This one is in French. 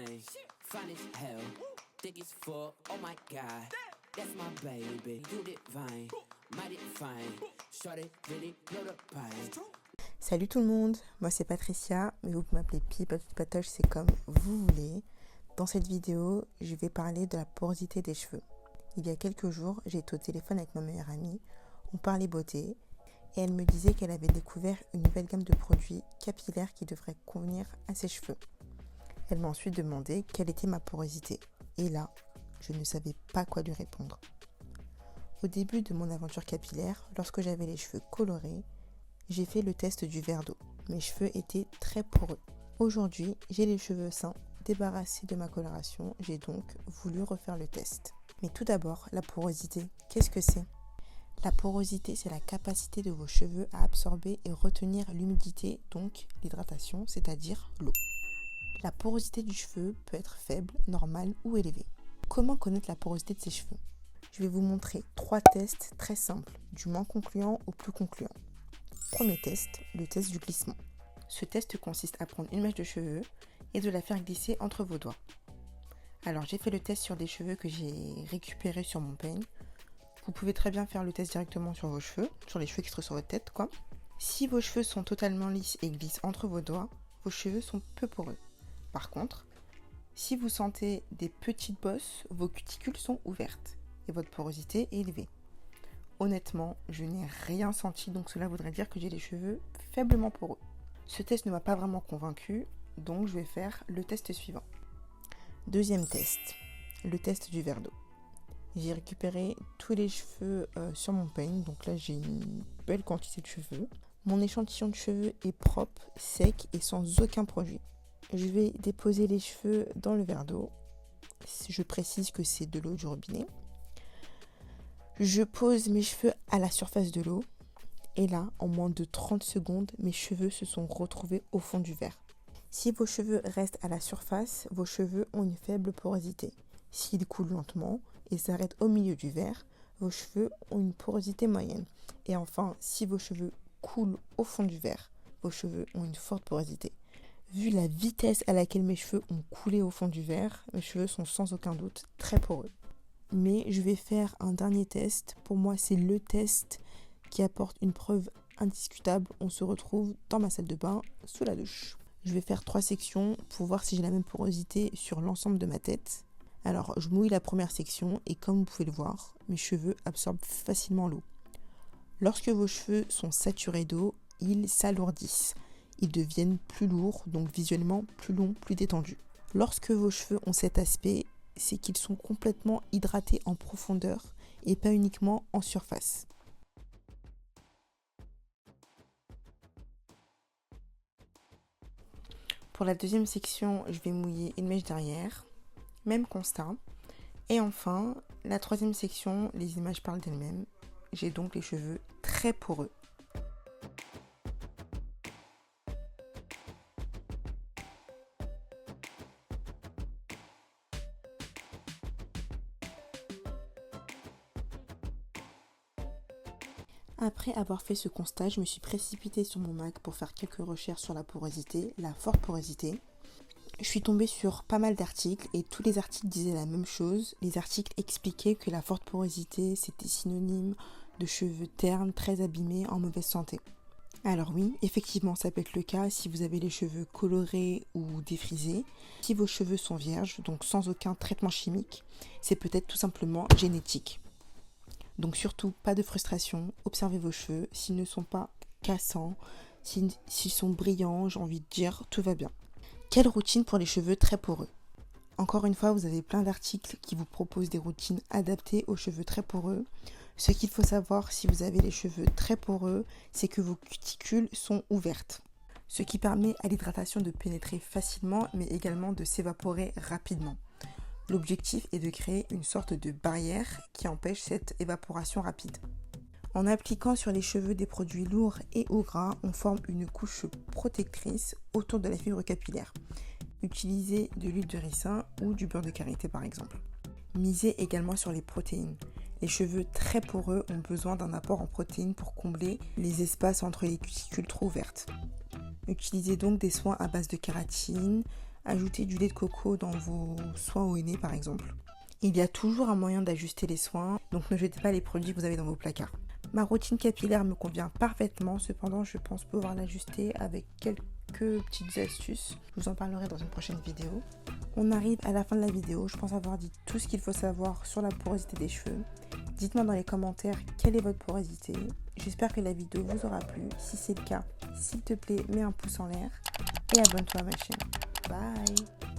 fine, fine as hell. Think it's full, oh my god. That's my baby, you divine, mighty fine. Shorty really blow the pie. Salut tout le monde, moi c'est Patricia, mais vous pouvez m'appeler Pi, Patoche, c'est comme vous voulez. Dans cette vidéo, je vais parler de la porosité des cheveux. Il y a quelques jours, j'ai été au téléphone avec ma meilleure amie, on parlait beauté, et elle me disait qu'elle avait découvert une nouvelle gamme de produits capillaires qui devraient convenir à ses cheveux. Elle m'a ensuite demandé quelle était ma porosité, et là, je ne savais pas quoi lui répondre. Au début de mon aventure capillaire, lorsque j'avais les cheveux colorés, j'ai fait le test du verre d'eau. Mes cheveux étaient très poreux. Aujourd'hui, j'ai les cheveux sains, débarrassés de ma coloration, j'ai donc voulu refaire le test. Mais tout d'abord, la porosité, qu'est-ce que c'est ? La porosité, c'est la capacité de vos cheveux à absorber et retenir l'humidité, donc l'hydratation, c'est-à-dire l'eau. La porosité du cheveu peut être faible, normale ou élevée. Comment connaître la porosité de ses cheveux ? Je vais vous montrer 3 tests très simples, du moins concluant au plus concluant. Premier test, le test du glissement. Ce test consiste à prendre une mèche de cheveux et de la faire glisser entre vos doigts. Alors j'ai fait le test sur des cheveux que j'ai récupérés sur mon peigne. Vous pouvez très bien faire le test directement sur vos cheveux, sur les cheveux qui se trouvent sur votre tête, quoi. Si vos cheveux sont totalement lisses et glissent entre vos doigts, vos cheveux sont peu poreux. Par contre, si vous sentez des petites bosses, vos cuticules sont ouvertes et votre porosité est élevée. Honnêtement, je n'ai rien senti, donc cela voudrait dire que j'ai les cheveux faiblement poreux. Ce test ne m'a pas vraiment convaincu, donc je vais faire le test suivant. Deuxième test, le test du verre d'eau. J'ai récupéré tous les cheveux sur mon peigne, donc là j'ai une belle quantité de cheveux. Mon échantillon de cheveux est propre, sec et sans aucun produit. Je vais déposer les cheveux dans le verre d'eau. Je précise que c'est de l'eau du robinet. Je pose mes cheveux à la surface de l'eau. Et là, en moins de 30 secondes, mes cheveux se sont retrouvés au fond du verre. Si vos cheveux restent à la surface, vos cheveux ont une faible porosité. S'ils coulent lentement et s'arrêtent au milieu du verre, vos cheveux ont une porosité moyenne. Et enfin, si vos cheveux coulent au fond du verre, vos cheveux ont une forte porosité. Vu la vitesse à laquelle mes cheveux ont coulé au fond du verre, mes cheveux sont sans aucun doute très poreux. Mais je vais faire un dernier test. Pour moi, c'est le test qui apporte une preuve indiscutable. On se retrouve dans ma salle de bain, sous la douche. Je vais faire 3 sections pour voir si j'ai la même porosité sur l'ensemble de ma tête. Alors, je mouille la première section et comme vous pouvez le voir, mes cheveux absorbent facilement l'eau. Lorsque vos cheveux sont saturés d'eau, ils s'alourdissent. Ils deviennent plus lourds, donc visuellement plus longs, plus détendus. Lorsque vos cheveux ont cet aspect, c'est qu'ils sont complètement hydratés en profondeur et pas uniquement en surface. Pour la deuxième section, je vais mouiller une mèche derrière, même constat. Et enfin, la troisième section, les images parlent d'elles-mêmes. J'ai donc les cheveux très poreux. Après avoir fait ce constat, je me suis précipitée sur mon Mac pour faire quelques recherches sur la porosité, la forte porosité. Je suis tombée sur pas mal d'articles et tous les articles disaient la même chose. Les articles expliquaient que la forte porosité, c'était synonyme de cheveux ternes, très abîmés, en mauvaise santé. Alors oui, effectivement, ça peut être le cas si vous avez les cheveux colorés ou défrisés. Si vos cheveux sont vierges, donc sans aucun traitement chimique, c'est peut-être tout simplement génétique. Donc surtout, pas de frustration, observez vos cheveux, s'ils ne sont pas cassants, s'ils sont brillants, j'ai envie de dire, tout va bien. Quelle routine pour les cheveux très poreux ? Encore une fois, vous avez plein d'articles qui vous proposent des routines adaptées aux cheveux très poreux. Ce qu'il faut savoir si vous avez les cheveux très poreux, c'est que vos cuticules sont ouvertes. Ce qui permet à l'hydratation de pénétrer facilement, mais également de s'évaporer rapidement. L'objectif est de créer une sorte de barrière qui empêche cette évaporation rapide. En appliquant sur les cheveux des produits lourds et ou gras, on forme une couche protectrice autour de la fibre capillaire. Utilisez de l'huile de ricin ou du beurre de karité par exemple. Misez également sur les protéines. Les cheveux très poreux ont besoin d'un apport en protéines pour combler les espaces entre les cuticules trop ouvertes. Utilisez donc des soins à base de kératine, Ajoutez du lait de coco dans vos soins au nez par exemple. Il y a toujours un moyen d'ajuster les soins, donc ne jetez pas les produits que vous avez dans vos placards. Ma routine capillaire me convient parfaitement, cependant je pense pouvoir l'ajuster avec quelques petites astuces. Je vous en parlerai dans une prochaine vidéo. On arrive à la fin de la vidéo, je pense avoir dit tout ce qu'il faut savoir sur la porosité des cheveux. Dites-moi dans les commentaires quelle est votre porosité. J'espère que la vidéo vous aura plu. Si c'est le cas, s'il te plaît, mets un pouce en l'air et abonne-toi à ma chaîne. Bye!